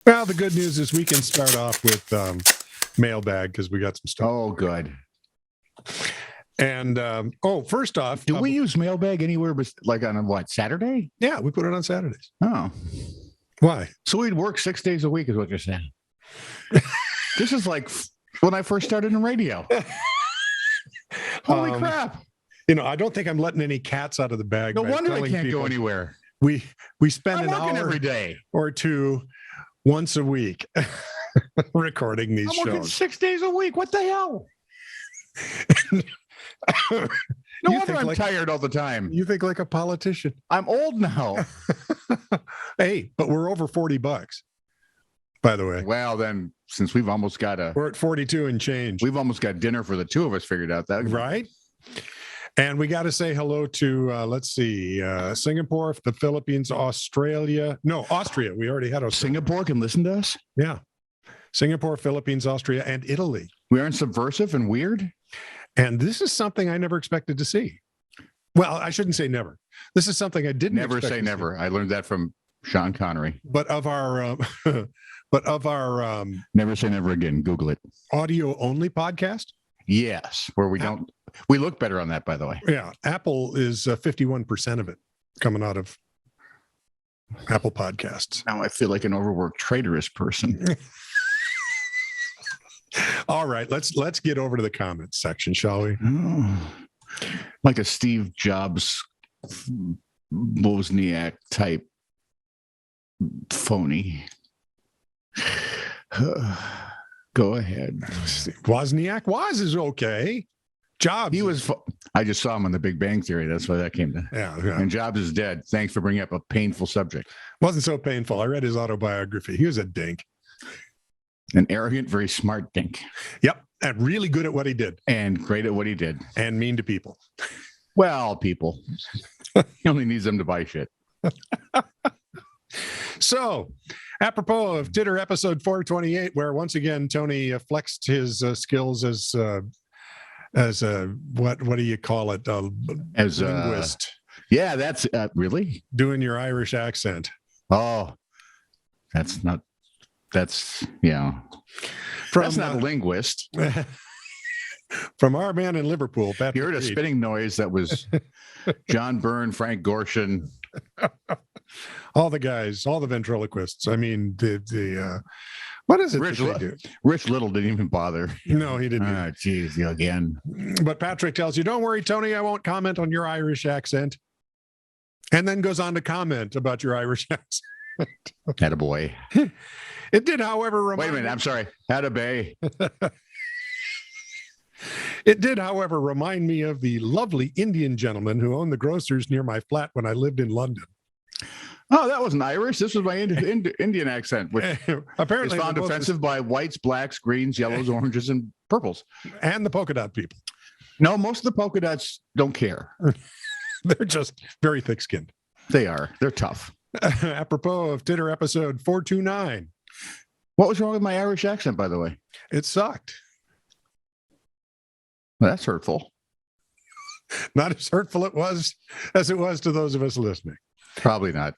Well, the good news is we can start off with Mailbag because we got some stuff. Oh, good. And first off, do we use Mailbag anywhere but like on what, Saturday? Yeah, we put it on Saturdays. Oh. Why? So we'd work 6 days a week is what you're saying. This is like when I first started in radio. Holy crap. You know, I don't think I'm letting any cats out of the bag. No wonder they can't go anywhere. We spend an hour every day or two once a week recording these shows. I'm working 6 days a week. What the hell? No wonder I'm tired all the time. You think like a politician. I'm old now. Hey, but we're over $40, by the way. Well, then, since we've almost got we're at 42 and change. We've almost got dinner for the two of us figured out. That right? And we got to say hello to, let's see, Singapore, the Philippines, Australia. No, Austria. We already had Singapore can listen to us? Yeah. Singapore, Philippines, Austria, and Italy. We aren't subversive and weird? And this is something I never expected to see. Well, I shouldn't say never. This is something I didn't never say never. I learned that from Sean Connery. But of our never say never again. Google it. Audio only podcast. Yes, where we look better on that, by the way. Yeah, Apple is 51% of it coming out of Apple Podcasts. Now I feel like an overworked traitorous person. All right, let's get over to the comments section, shall we? Oh, like a Steve Jobs Wozniak type phony. Go ahead. Wozniak is okay. Jobs. He was. I just saw him on The Big Bang Theory. That's why that came to. Yeah. And Jobs is dead. Thanks for bringing up a painful subject. Wasn't so painful. I read his autobiography. He was a dink. An arrogant, very smart dink. Yep. And really good at what he did. And great at what he did. And mean to people. Well, people. He only needs them to buy shit. So, apropos of Titter episode 428, where once again Tony flexed his skills as a what do you call it? As a linguist. Yeah, that's really doing your Irish accent. Oh, that's yeah. That's not a linguist. From our man in Liverpool, Patrick you heard a spinning noise that was John Byrne, Frank Gorshin. All the guys, all the ventriloquists. I mean, the what is it? Rich Little didn't even bother. No, he didn't. Ah, geez, again. But Patrick tells you, "Don't worry, Tony. I won't comment on your Irish accent," and then goes on to comment about your Irish accent. Attaboy. It did, however, wait a minute. I'm sorry. Attaboy. It did, however, remind me of the lovely Indian gentleman who owned the grocers near my flat when I lived in London. Oh, that wasn't Irish. This was my Indian accent, which apparently is found offensive by whites, blacks, greens, yellows, oranges, and purples. And the polka dot people. No, most of the polka dots don't care. They're just very thick-skinned. They are. They're tough. Apropos of Titter episode 429. What was wrong with my Irish accent, by the way? It sucked. Well, that's hurtful. Not as hurtful as it was to those of us listening. Probably not.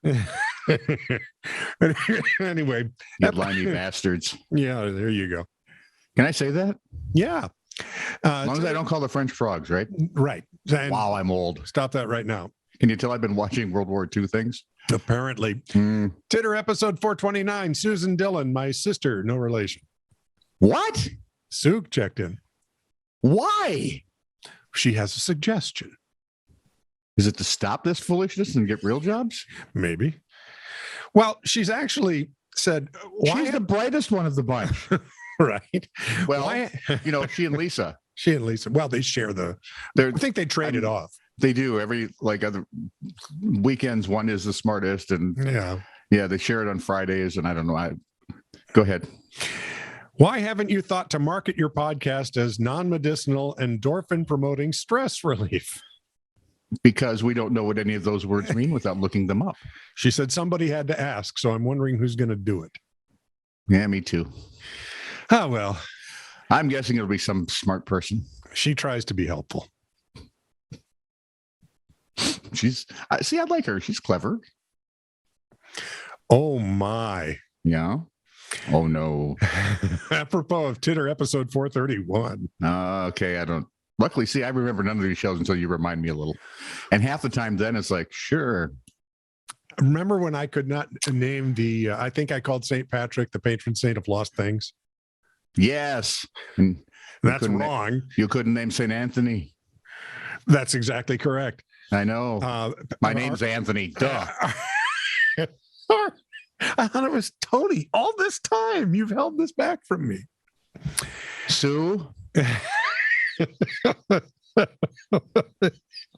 Anyway. You limey bastards. Yeah, there you go. Can I say that? Yeah. As long as I don't call the French frogs, right? Right. And wow, I'm old. Stop that right now. Can you tell I've been watching World War II things? Apparently. Titter episode 429, Susan Dillon, my sister, no relation. What? Sue checked in. Why? She has a suggestion. Is it to stop this foolishness and get real jobs? Maybe. Well, she's actually said, why? She's the brightest one of the bunch. Right. Well, she and Lisa. Well, they share I think they trade it off. They do every other weekends. One is the smartest, and they share it on Fridays. And I don't know. Go ahead. Why haven't you thought to market your podcast as non-medicinal endorphin promoting stress relief? Because we don't know what any of those words mean without looking them up. She said somebody had to ask, so I'm wondering who's going to do it. Yeah, me too. Oh, well. I'm guessing it'll be some smart person. She tries to be helpful. I like her. She's clever. Oh, my. Yeah. Oh, no. Apropos of Titter episode 431. Okay, I don't. Luckily, see, I remember none of these shows until you remind me a little. And half the time then it's like, sure. Remember when I could not name I think I called St. Patrick the patron saint of lost things? Yes. And that's wrong. You couldn't name St. Anthony. That's exactly correct. I know. My name's Anthony. Duh. I thought it was Tony. All this time, you've held this back from me. Sue?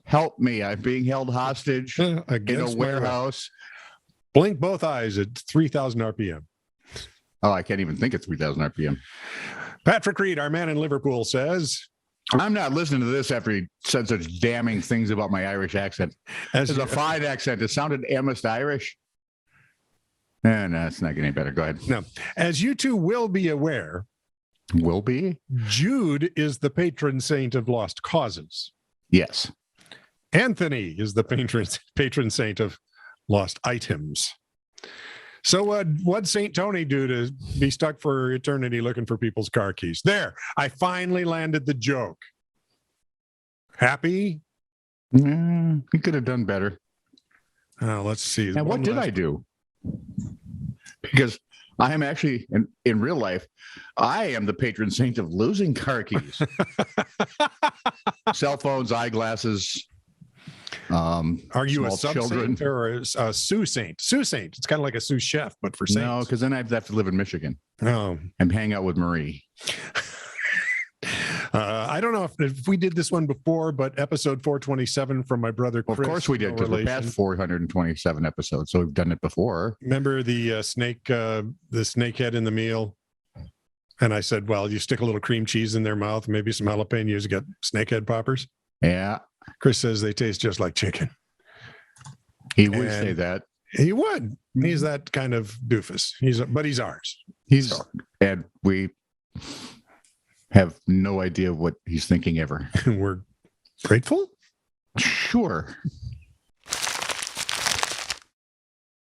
Help me. I'm being held hostage in a warehouse. Blink both eyes at 3,000 RPM. Oh, I can't even think at 3,000 RPM. Patrick Reed, our man in Liverpool, says, I'm not listening to this after he said such damning things about my Irish accent. It's a fine accent. It sounded almost Irish. No, it's not getting any better. Go ahead. No. As you two will be aware, Jude is the patron saint of lost causes. Yes. Anthony is the patron saint of lost items. So what'd St. Tony do to be stuck for eternity looking for people's car keys? There, I finally landed the joke. Happy? He could have done better. Let's see. And what did I do? Because I am actually, in real life, I am the patron saint of losing car keys. Cell phones, eyeglasses. Are you a sub-saint or a sous saint? Sous saint. It's kind of like a sous chef, but for saints. No, because then I'd have to live in Michigan. Oh. And hang out with Marie. I don't know if we did this one before, but episode 427 from my brother Chris. Of course we did, because we're past 427 episodes, so we've done it before. Remember the snake head in the meal? And I said, well, you stick a little cream cheese in their mouth, maybe some jalapenos, you get snakehead poppers. Yeah. Chris says they taste just like chicken. He would say that. He would. He's that kind of doofus. But he's ours. And we have no idea what he's thinking ever. We're grateful? Sure.